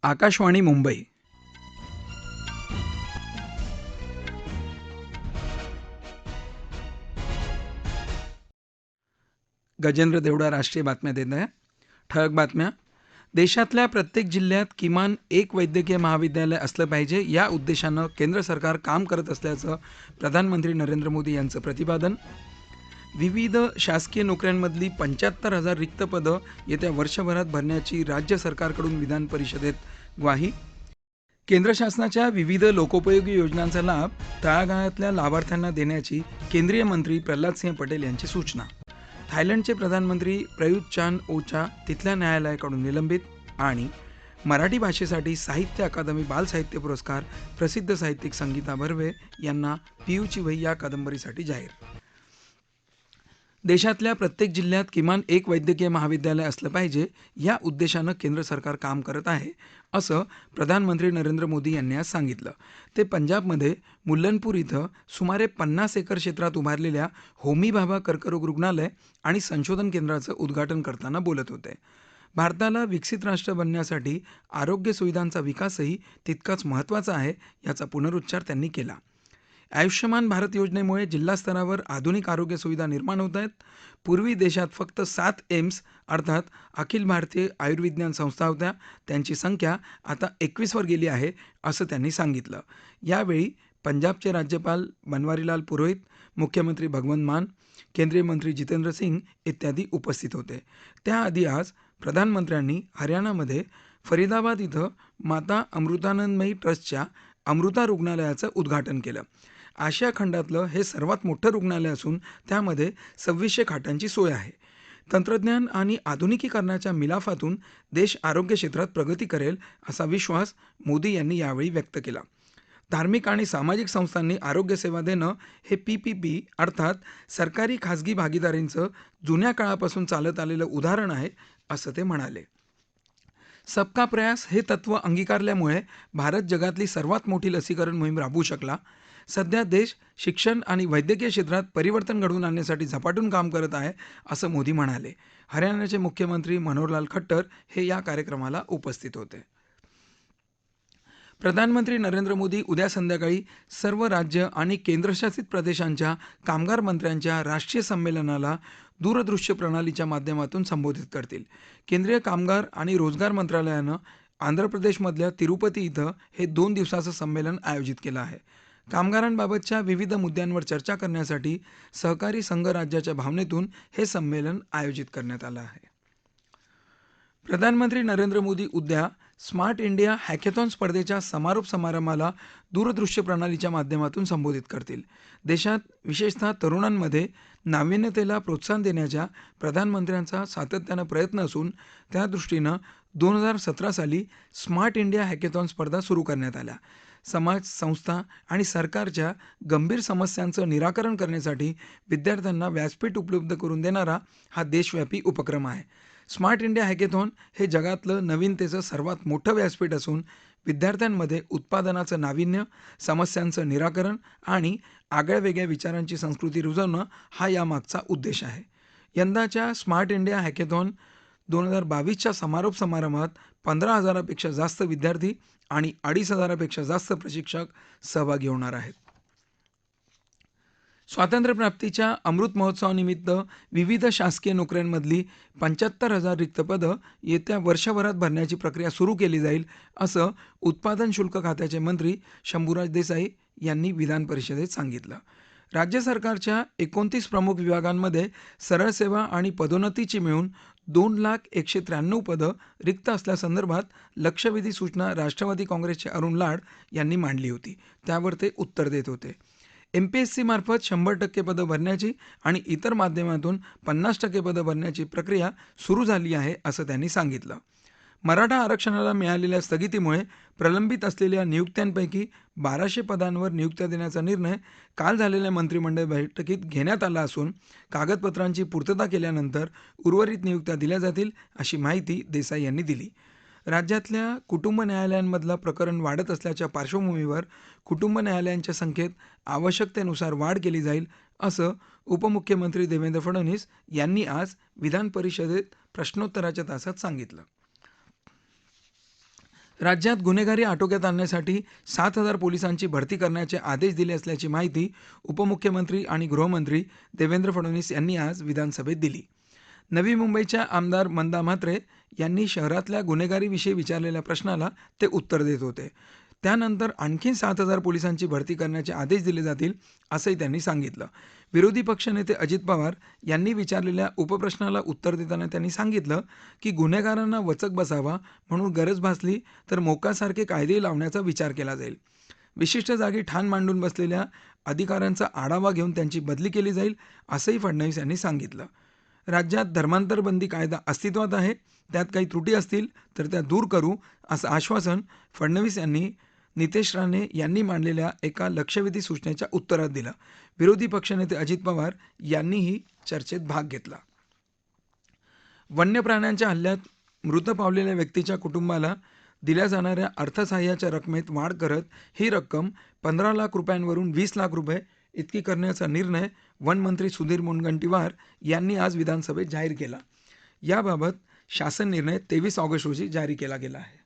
आकाशवाणी मुंबई. गजेंद्र देवडा राष्ट्रीय बातम्या देत आहे. ठळक बातम्या. देशातल्या प्रत्येक जिल्ह्यात किमान एक वैद्यकीय महाविद्यालय असलं पाहिजे या उद्देशानं केंद्र सरकार काम करत असल्याचं प्रधानमंत्री नरेंद्र मोदी यांचं प्रतिपादन. विविध शासकीय नोकऱ्यांमधली 75,000 रिक्त पदं येत्या वर्षभरात भरण्याची राज्य सरकारकडून विधान परिषदेत ग्वाही. केंद्र शासनाच्या विविध लोकोपयोगी योजनांचा लाभ तळागाळातल्या लाभार्थ्यांना देण्याची केंद्रीय मंत्री प्रल्हाद सिंह पटेल यांची सूचना. थायलंडचे प्रधानमंत्री प्रयुत चान ओचा तिथल्या न्यायालयाकडून निलंबित. आणि मराठी भाषेसाठी साहित्य अकादमी बाल साहित्य पुरस्कार प्रसिद्ध साहित्यिक संगीता बर्वे यांना पियूची वही या कादंबरीसाठी जाहीर. देशातल्या प्रत्येक जिल्ह्यात किमान एक वैद्यकीय महाविद्यालय असलं पाहिजे या उद्देशानं केंद्र सरकार काम करत आहे असं प्रधानमंत्री नरेंद्र मोदी यांनी आज सांगितलं. ते पंजाबमध्ये मुल्लनपूर इथं सुमारे 50 एकर क्षेत्रात उभारलेल्या होमी भाभा कर्करोग रुग्णालय आणि संशोधन केंद्राचं उद्घाटन करताना बोलत होते. भारताला विकसित राष्ट्र बनण्यासाठी आरोग्य सुविधांचा विकासही तितकाच महत्त्वाचा आहे याचा पुनरुच्चार त्यांनी केला. आयुष्यमान भारत योजनेमुळे जिल्हा स्तरावर आधुनिक आरोग्य सुविधा निर्माण होत आहेत. पूर्वी देशात फक्त 7 एम्स अर्थात अखिल भारतीय आयुर्विज्ञान संस्था होत्या. त्यांची संख्या आता 21 वर गेली आहे असं त्यांनी सांगितलं. यावेळी पंजाबचे राज्यपाल बनवारीलाल पुरोहित, मुख्यमंत्री भगवंत मान, केंद्रीय मंत्री जितेंद्र सिंग इत्यादी उपस्थित होते. त्याआधी आज प्रधानमंत्र्यांनी हरियाणामध्ये फरीदाबाद इथं माता अमृतानंदमयी ट्रस्टच्या अमृता रुग्णालयाचं उद्घाटन केलं. आशिया खंडातलं हे सर्वात मोठं रुग्णालय असून त्यामध्ये 2600 खाटांची सोय आहे. तंत्रज्ञान आणि आधुनिकीकरणाच्या मिलाफातून देश आरोग्य क्षेत्रात प्रगती करेल असा विश्वास मोदी यांनी यावेळी व्यक्त केला. धार्मिक आणि सामाजिक संस्थांनी आरोग्यसेवा देणं हे PPP अर्थात सरकारी खाजगी भागीदारींचं जुन्या काळापासून चालत आलेलं उदाहरण आहे असं ते म्हणाले. सबका प्रयास हे तत्त्व अंगीकारल्यामुळे भारत जगातली सर्वात मोठी लसीकरण मोहीम राबवू शकला. सध्या देश शिक्षण आणि वैद्यकीय क्षेत्रात परिवर्तन घडवून आणण्यासाठी झपाटून काम करत आहे असं मोदी म्हणाले. हरियाणाचे मुख्यमंत्री मनोहरलाल खट्टर हे या कार्यक्रमाला उपस्थित होते. प्रधानमंत्री नरेंद्र मोदी उद्या संध्याकाळी सर्व राज्य आणि केंद्रशासित प्रदेशांच्या कामगार मंत्र्यांच्या राष्ट्रीय संमेलनाला दूरदृश्य प्रणालीच्या माध्यमातून संबोधित करतील. केंद्रीय कामगार आणि रोजगार मंत्रालयानं आंध्र प्रदेशमधल्या तिरुपती इथं हे 2 दिवसाचं संमेलन आयोजित केलं आहे. कामगारांबाबतच्या विविध मुद्द्यांवर चर्चा करण्यासाठी सहकारी संघ राज्याच्या भावनेतून हे संमेलन आयोजित करण्यात आलं आहे. प्रधानमंत्री नरेंद्र मोदी उद्या स्मार्ट इंडिया हॅकेथॉन स्पर्धेच्या समारोप समारंभाला दूरदृश्य प्रणालीच्या माध्यमातून संबोधित करतील. देशात विशेषतः तरुणांमध्ये नाविन्यतेला प्रोत्साहन देण्याच्या प्रधानमंत्र्यांचा सातत्यानं प्रयत्न असून त्यादृष्टीनं 2017 साली स्मार्ट इंडिया हॅकेथॉन स्पर्धा सुरू करण्यात आल्या. समाज, संस्था आणि सरकारच्या गंभीर समस्यांचं निराकरण करण्यासाठी विद्यार्थ्यांना व्यासपीठ उपलब्ध करून देणारा हा देशव्यापी उपक्रम आहे. स्मार्ट इंडिया हॅकेथॉन हे जगातलं नवीनतेचं सर्वात मोठं व्यासपीठ असून विद्यार्थ्यांमध्ये उत्पादनाचं नाविन्य, समस्यांचं निराकरण आणि आगळ्यावेगळ्या विचारांची संस्कृती रुजवणं हा यामागचा उद्देश आहे. यंदाच्या स्मार्ट इंडिया हॅकेथॉन 2022च्या समारोप समारंभात 15,000पेक्षा जास्त विद्यार्थी आणि 2,500पेक्षा जास्त प्रशिक्षक सहभागी होणार आहेत. स्वातंत्र्यप्राप्तीच्या अमृत महोत्सवानिमित्त विविध शासकीय नोकऱ्यांमधली 75,000 रिक्त पदं येत्या वर्षभरात भरण्याची प्रक्रिया सुरू केली जाईल असं उत्पादन शुल्क खात्याचे मंत्री शंभूराज देसाई यांनी विधान परिषदेत सांगितलं. राज्य सरकारच्या 29 प्रमुख विभागांमध्ये सरळ सेवा आणि पदोन्नतीची मिळून 2,01,93 पदं रिक्त असल्यासंदर्भात लक्षवेधी सूचना राष्ट्रवादी काँग्रेसचे अरुण लाड यांनी मांडली होती. त्यावर ते उत्तर देत होते. MPSC मार्फत 100% पदं भरण्याची आणि इतर माध्यमातून 50% पदं भरण्याची प्रक्रिया सुरू झाली आहे असं त्यांनी सांगितलं. मराठा आरक्षणाला मिळालेल्या स्थगितीमुळे प्रलंबित असलेल्या नियुक्त्यांपैकी 1,200 पदांवर नियुक्त्या देण्याचा निर्णय काल झालेल्या मंत्रिमंडळ बैठकीत घेण्यात आला असून कागदपत्रांची पूर्तता केल्यानंतर उर्वरित नियुक्त्या दिल्या जातील अशी माहिती देसाई यांनी दिली. राज्यातल्या कुटुंब न्यायालयांमधलं प्रकरण वाढत असल्याच्या पार्श्वभूमीवर कुटुंब न्यायालयांच्या संख्येत आवश्यकतेनुसार वाढ केली जाईल असं उपमुख्यमंत्री देवेंद्र फडणवीस यांनी आज विधान परिषदेत प्रश्नोत्तराच्या तासात सांगितलं. राज्यात गुन्हेगारी आटोक्यात आणण्यासाठी 7,000 पोलिसांची भरती करण्याचे आदेश दिले असल्याची माहिती उपमुख्यमंत्री आणि गृहमंत्री देवेंद्र फडणवीस यांनी आज विधानसभेत दिली. नवी मुंबईच्या आमदार मंदा म्हात्रे यांनी शहरातल्या गुन्हेगारीविषयी विचारलेल्या प्रश्नाला ते उत्तर देत होते. त्यानंतर आणखी 7,000 पोलिसांची भरती करण्याचे आदेश दिले जातील, असंही त्यांनी सांगितलं. विरोधी पक्षनेते अजित पवार यांनी विचारलेल्या उपप्रश्नाला उत्तर देताना त्यांनी सांगितलं की गुन्हेगारांना वचक बसावा म्हणून गरज भासली तर मोक्यासारखे कायदेही लावण्याचा विचार केला जाईल. विशिष्ट जागी ठाण मांडून बसलेल्या अधिकाऱ्यांचा आढावा घेऊन त्यांची बदली केली जाईल, असंही फडणवीस यांनी सांगितलं. राज्यात धर्मांतर बंदी कायदा अस्तित्वात आहे, त्यात काही त्रुटी असतील तर त्या दूर करू, असं आश्वासन फडणवीस यांनी नितेश राणे यांनी मांडलेल्या एका लक्षवेधी सूचनेच्या उत्तरात दिलं. विरोधी पक्षनेते अजित पवार यांनीही चर्चेत भाग घेतला. वन्य प्राण्यांच्या हल्ल्यात मृत पावलेल्या व्यक्तीच्या कुटुंबाला दिल्या जाणाऱ्या अर्थसहाय्याच्या रकमेत वाढ करत ही रक्कम 15 लाख रुपयांवरून 20 लाख रुपये इतकी करण्याचा निर्णय वनमंत्री सुधीर मुनगंटीवार यांनी आज विधानसभेत जाहीर केला. याबाबत शासन निर्णय 23 ऑगस्ट रोजी जारी केला गेला आहे.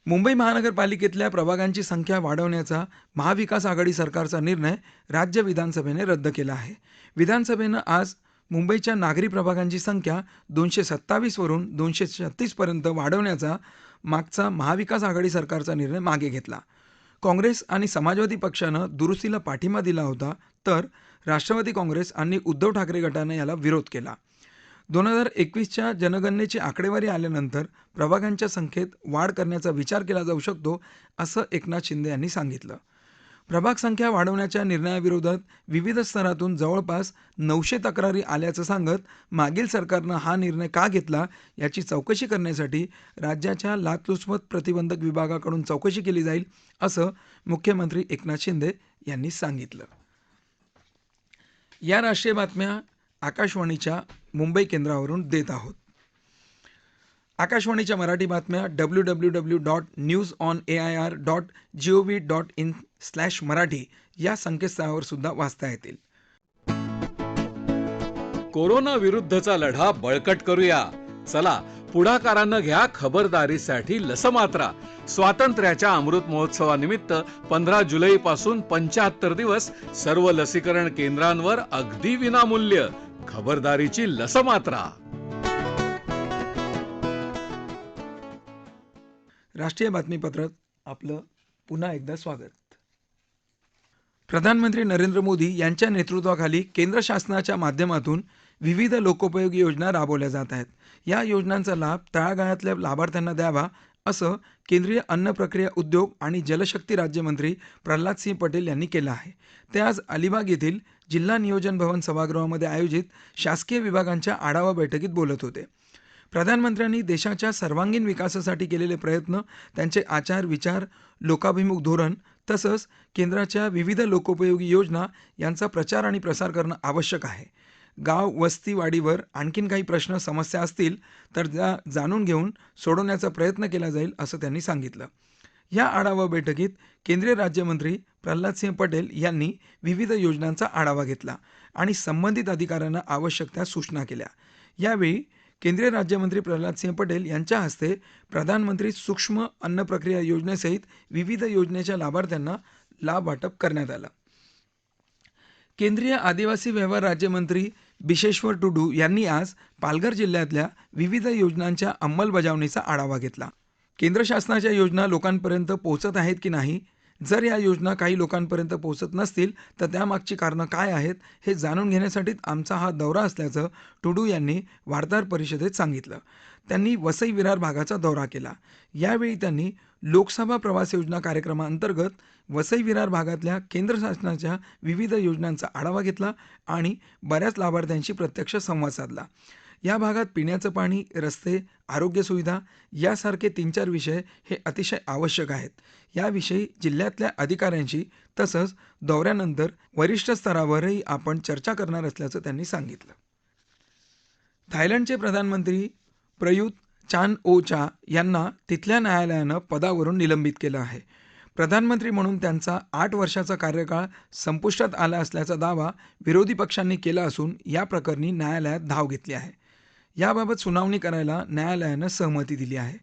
मुंबई महानगरपालिकेतल्या प्रभागांची संख्या वाढवण्याचा महाविकास आघाडी सरकारचा निर्णय राज्य विधानसभेने रद्द केला आहे. विधानसभेनं आज मुंबईच्या नागरी प्रभागांची संख्या 227 वरून 236 पर्यंत वाढवण्याचा मागचा महाविकास आघाडी सरकारचा निर्णय मागे घेतला. काँग्रेस आणि समाजवादी पक्षानं दुरुस्तीला पाठिंबा दिला होता, तर राष्ट्रवादी काँग्रेस आणि उद्धव ठाकरे गटानं याला विरोध केला. 2021च्या जनगणनेची आकडेवारी आल्यानंतर प्रभागांच्या संख्येत वाढ करण्याचा विचार केला जाऊ शकतो, असं एकनाथ शिंदे यांनी सांगितलं. प्रभाग संख्या वाढवण्याच्या निर्णयाविरोधात विविध स्तरातून जवळपास 900 तक्रारी आल्याचं सांगत मागील सरकारनं हा निर्णय का घेतला याची चौकशी करण्यासाठी राज्याच्या लाचलुचपत प्रतिबंधक विभागाकडून चौकशी केली जाईल, असं मुख्यमंत्री एकनाथ शिंदे यांनी सांगितलं. या राष्ट्रीय बातम्या आकाशवाणीच्या मुंबई केंद्रावरून देत आहोत. आकाशवाणीच्या मराठी बातम्या www.newsonair.gov.in/मराठी या संकेतस्थळावर सुद्धा वाचता येतील. कोरोना विरुद्धचा लढा बळकट करूया. चला, पुढाकारानं घ्या खबरदारीसाठी लसमात्रा. स्वातंत्र्याच्या अमृत महोत्सवानिमित्त 15 जुलैपासून 75 दिवस सर्व लसीकरण केंद्रांवर अगदी विनामूल्य खबरदारीची लसमात्रा. राष्ट्रीय बातमीपत्रात आपलं पुन्हा एकदा स्वागत. प्रधानमंत्री नरेंद्र मोदी यांच्या नेतृत्वाखाली केंद्र शासनाच्या माध्यमातून विविध लोकोपयोगी योजना राबवल्या जात आहेत. या योजनांचा लाभ तळागाळातल्या लाभार्थ्यांना द्यावा, असं केंद्रीय अन्न प्रक्रिया उद्योग आणि जलशक्ती राज्यमंत्री प्रल्हाद सिंह पटेल यांनी केलं आहे. ते आज अलिबाग येथील जिल्हा नियोजन भवन सभागृहामध्ये आयोजित शासकीय विभागांच्या आढावा बैठकीत बोलत होते. प्रधानमंत्र्यांनी देशाच्या सर्वांगीण विकासासाठी केलेले प्रयत्न, त्यांचे आचार विचार, लोकाभिमुख धोरण तसंच केंद्राच्या विविध लोकोपयोगी योजना यांचा प्रचार आणि प्रसार करणं आवश्यक आहे. गाव वस्ती वाढीवर आणखीन काही प्रश्न समस्या असतील तर त्या जाणून घेऊन सोडवण्याचा प्रयत्न केला जाईल, असं त्यांनी सांगितलं. या आढावा बैठकीत केंद्रीय राज्यमंत्री प्रल्हाद सिंह पटेल यांनी विविध योजनांचा आढावा घेतला आणि संबंधित अधिकाऱ्यांना आवश्यक त्या सूचना केल्या. यावेळी केंद्रीय राज्यमंत्री प्रल्हाद सिंह पटेल यांच्या हस्ते प्रधानमंत्री सूक्ष्म अन्न प्रक्रिया योजनेसहित विविध योजनेच्या लाभार्थ्यांना लाभ वाटप करण्यात आला. केंद्रीय आदिवासी व्यवहार राज्यमंत्री बिशेश्वर टुडू यांनी आज पालघर जिल्ह्यातल्या विविध योजनांच्या अंमलबजावणीचा आढावा घेतला. केंद्र शासनाच्या योजना लोकांपर्यंत पोहोचत आहेत की नाही, जर या योजना काही लोकांपर्यंत पोहोचत नसतील तर त्यामागची कारणं काय आहेत हे जाणून घेण्यासाठीच आमचा हा दौरा असल्याचं टुडू यांनी वार्ताहर परिषदेत सांगितलं. त्यांनी वसई विरार भागाचा दौरा केला. यावेळी त्यांनी लोकसभा प्रवास योजना कार्यक्रमाअंतर्गत वसई विरार भागातल्या केंद्र शासनाच्या विविध योजनांचा आढावा घेतला आणि बऱ्याच लाभार्थ्यांशी प्रत्यक्ष संवाद साधला. या भागात पिण्याचं पाणी, रस्ते, आरोग्य सुविधा यासारखे 3-4 विषय हे अतिशय आवश्यक आहेत. याविषयी जिल्ह्यातल्या अधिकाऱ्यांशी तसंच दौऱ्यानंतर वरिष्ठ स्तरावरही आपण चर्चा करणार असल्याचं त्यांनी सांगितलं. थायलंडचे प्रधानमंत्री प्रयुत चान-ओ-चा यांना तिथल्या न्यायालयानं पदावरून निलंबित केलं आहे. प्रधानमंत्री म्हणून त्यांचा 8 वर्षाचा कार्यकाळ संपुष्टात आला असल्याचा दावा विरोधी पक्षांनी केला असून या प्रकरणी न्यायालयात धाव घेतली आहे. याबाबत सुनावणी करायला न्यायालयानं सहमती दिली आहे.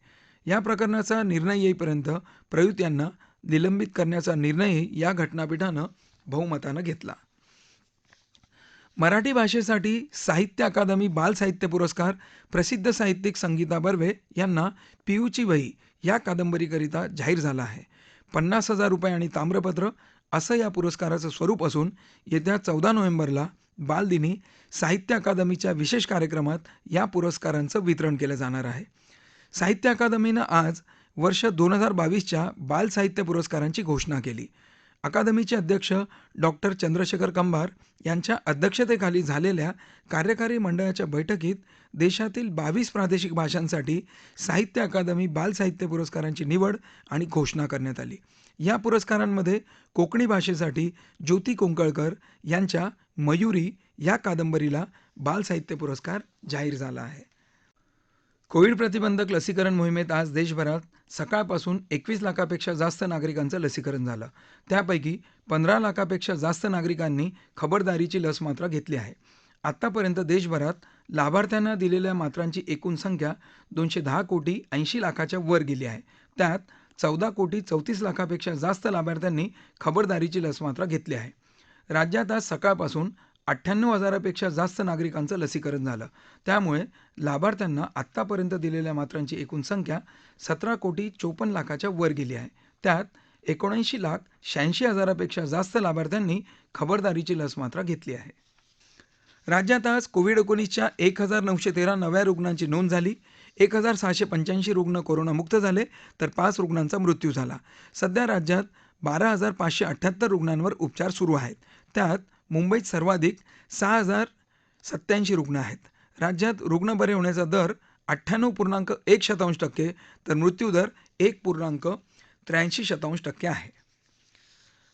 या प्रकरणाचा निर्णय येईपर्यंत प्रयुत यांना निलंबित करण्याचा निर्णयही या घटनापीठानं बहुमतानं घेतला. मराठी भाषेसाठी साहित्य अकादमी बाल साहित्य पुरस्कार प्रसिद्ध साहित्यिक संगीता बर्वे यांना पियूची वही या कादंबरीकरिता जाहीर झाला आहे. 50,000 रुपये आणि ताम्रपत्र असं या पुरस्काराचं स्वरूप असून येत्या 14 नोव्हेंबरला बालदिनी साहित्य अकादमीच्या विशेष कार्यक्रमात या पुरस्कारांचं वितरण केलं जाणार आहे. साहित्य अकादमीनं आज वर्ष 2022च्या बाल साहित्य पुरस्कारांची घोषणा केली. अकादमीचे अध्यक्ष डॉक्टर चंद्रशेखर कंबार यांच्या अध्यक्षतेखाली झालेल्या कार्यकारी मंडळाच्या बैठकीत देशातील 22 प्रादेशिक भाषांसाठी साहित्य अकादमी बाल साहित्य पुरस्कारांची निवड आणि घोषणा करण्यात आली. या पुरस्कारांमध्ये कोकणी भाषेसाठी ज्योती कोंकळकर यांच्या मयुरी या कादंबरीला बाल साहित्य पुरस्कार जाहीर झाला आहे. कोविड प्रतिबंधक लसीकरण मोहिमेत आज देशभरात सकाळपासून 21 लाखापेक्षा जास्त नागरिकांचं लसीकरण झालं. त्यापैकी 15 लाखापेक्षा जास्त नागरिकांनी खबरदारीची लस मात्रा घेतली आहे. आत्तापर्यंत देशभरात लाभार्थ्यांना दिलेल्या मात्रांची एकूण संख्या 210 कोटी 80 लाखाच्या वर गेली आहे. त्यात 14 कोटी 34 लाखापेक्षा जास्त लाभार्थ्यांनी खबरदारीची लस मात्रा घेतली आहे. राज्यात आज सकाळपासून 98,000पेक्षा जास्त नागरिकांचं लसीकरण झालं. त्यामुळे लाभार्थ्यांना आत्तापर्यंत दिलेल्या मात्रांची एकूण संख्या 17 कोटी 54 लाखाच्या वर गेली आहे. त्यात 79,86,000पेक्षा जास्त लाभार्थ्यांनी खबरदारीची लस मात्रा घेतली आहे. राज्यात आज कोविड-19च्या 1,913 नव्या रुग्णांची नोंद झाली. 1,685 रुग्ण कोरोनामुक्त झाले तर 5 रुग्णांचा मृत्यू झाला. सध्या राज्यात 12,578 रुग्णांवर उपचार सुरू आहेत. त्यात मुंबईत सर्वाधिक 6,087 रुग्ण आहेत. राज्यात रुग्ण बरे होण्याचा दर 98.1% तर मृत्यूदर 1.83% आहे.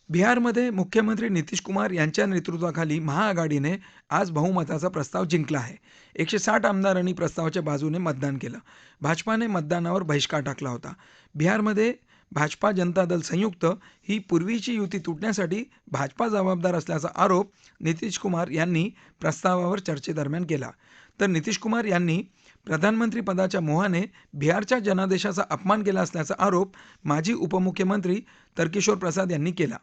बिहारमध्ये मुख्यमंत्री नितीश कुमार यांच्या नेतृत्वाखाली महाआघाडीने आज बहुमताचा प्रस्ताव जिंकला आहे. 160 आमदारांनी प्रस्तावाच्या बाजूने मतदान केलं. भाजपाने मतदानावर बहिष्कार टाकला होता. बिहारमध्ये भाजपा जनता दल संयुक्त ही पूर्वीची युती तुटण्यासाठी भाजपा जबाबदार असल्याचा आरोप नितीश कुमार यांनी प्रस्तावावर चर्चेदरम्यान केला. तर नितीश कुमार यांनी प्रधानमंत्री पदाच्या मोहाने बिहारच्या जनादेशाचा अपमान केला असल्याचा आरोप माजी उपमुख्यमंत्री तर्किशोर प्रसाद यांनी केला.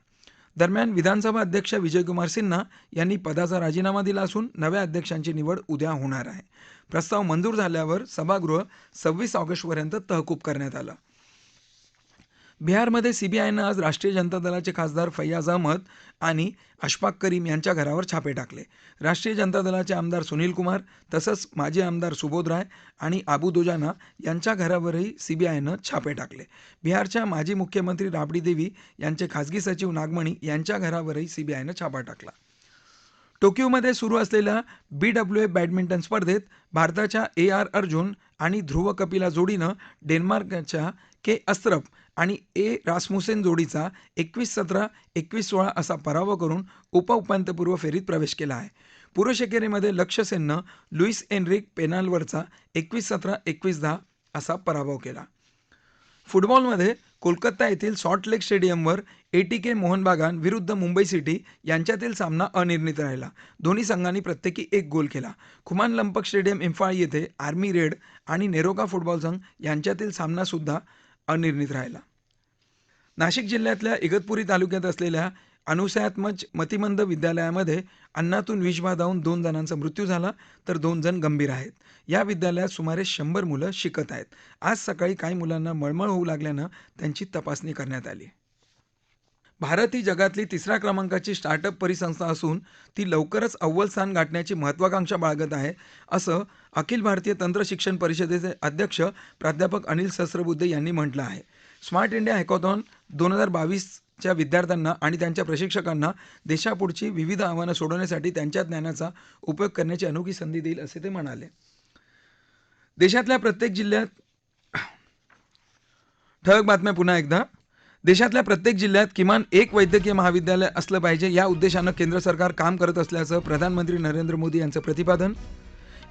दरम्यान विधानसभा अध्यक्ष विजयकुमार सिन्हा यांनी पदाचा राजीनामा दिला असून नव्या अध्यक्षांची निवड उद्या होणार आहे. प्रस्ताव मंजूर झाल्यावर सभागृह 26 ऑगस्टपर्यंत तहकूब करण्यात आलं. बिहारमध्ये सीबीआयनं आज राष्ट्रीय जनता दलाचे खासदार फैयाज अहमद आणि अशफाक करीम यांच्या घरावर छापे टाकले. राष्ट्रीय जनता दलाचे आमदार सुनील कुमार तसंच माजी आमदार सुबोध राय आणि आबू दोजाना यांच्या घरावरही सीबीआयनं छापे टाकले. बिहारच्या माजी मुख्यमंत्री राबडी देवी यांचे खासगी सचिव नागमणी यांच्या घरावरही सीबीआयनं छापा टाकला. टोकियोमध्ये सुरू असलेल्या BWF बॅडमिंटन स्पर्धेत भारताच्या AR अर्जुन आणि ध्रुव कपिला जोडीनं डेन्मार्कच्या के अस्त्रप आणि ए रासमुसेन जोडीचा 21-17, 21-16 असा पराभव करून उपांत्यपूर्व फेरीत प्रवेश केला आहे. पुरुष एकेरीमध्ये लक्ष्य सेननं लुईस एनरिक पेनालवरचा 21-17, 21-10 असा पराभव केला. फुटबॉलमध्ये कोलकाता येथील सॉल्ट लेक स्टेडियमवर ATK मोहन बागान विरुद्ध मुंबई सिटी यांच्यातील सामना अनिर्णित राहिला. दोन्ही संघांनी प्रत्येकी एक गोल केला. खुमान लंपक स्टेडियम इम्फाळ येथे आर्मी रेड आणि नेरोका फुटबॉल संघ यांच्यातील सामनासुद्धा अनिर्णित राहिला. नाशिक जिल्ह्यातल्या इगतपुरी तालुक्यात असलेल्या अनुसयात्मज मतिमंद विद्यालयामध्ये अन्नातून विषबाधा होऊन 2 जणांचा मृत्यू झाला तर 2 जण गंभीर आहेत. या विद्यालयात सुमारे 100 मुलं शिकत आहेत. आज सकाळी काही मुलांना मळमळ होऊ लागल्यानं त्यांची तपासणी करण्यात आली. भारत ही जगातली 3ऱ्या क्रमांकाची स्टार्टअप परिसंस्था असून ती लवकरच अव्वल स्थान गाठण्याची महत्त्वाकांक्षा बाळगत आहे, असं अखिल भारतीय तंत्र शिक्षण परिषदेचे अध्यक्ष प्राध्यापक अनिल सहस्रबुद्धे यांनी म्हटलं आहे. स्मार्ट इंडिया हॅकॉथॉन 2022च्या विद्यार्थ्यांना आणि त्यांच्या प्रशिक्षकांना देशापुढची विविध आव्हानं सोडवण्यासाठी त्यांच्या ज्ञानाचा उपयोग करण्याची अनोखी संधी देईल, असे ते म्हणाले. देशातल्या प्रत्येक जिल्ह्यात ठळक बातम्या पुन्हा एकदा. देशातल्या प्रत्येक जिल्ह्यात किमान एक वैद्यकीय महाविद्यालय असलं पाहिजे या उद्देशानं केंद्र सरकार काम करत असल्याचं प्रधानमंत्री नरेंद्र मोदी यांचं प्रतिपादन.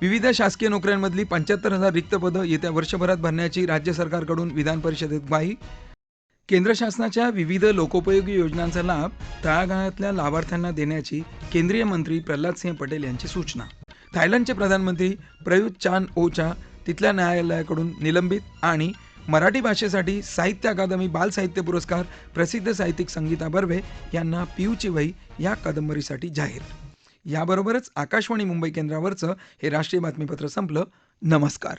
विविध शासकीय नोकऱ्यांमधली 75,000 रिक्त पदं येत्या वर्षभरात भरण्याची राज्य सरकारकडून विधान परिषदेत ग्वाही. केंद्र शासनाच्या विविध लोकोपयोगी योजनांचा लाभ तळागाळातल्या लाभार्थ्यांना देण्याची केंद्रीय मंत्री प्रल्हाद सिंह पटेल यांची सूचना. थायलंडचे प्रधानमंत्री प्रयुत चान ओचा तिथल्या न्यायालयाकडून निलंबित आणि मराठी भाषेसाठी साहित्य अकादमी बाल साहित्य पुरस्कार प्रसिद्ध साहित्यिक संगीता बर्वे यांना पिऊची वही या कादंबरीसाठी जाहीर. याबरोबरच आकाशवाणी मुंबई केंद्रावरचं हे राष्ट्रीय बातमीपत्र संपलं. नमस्कार.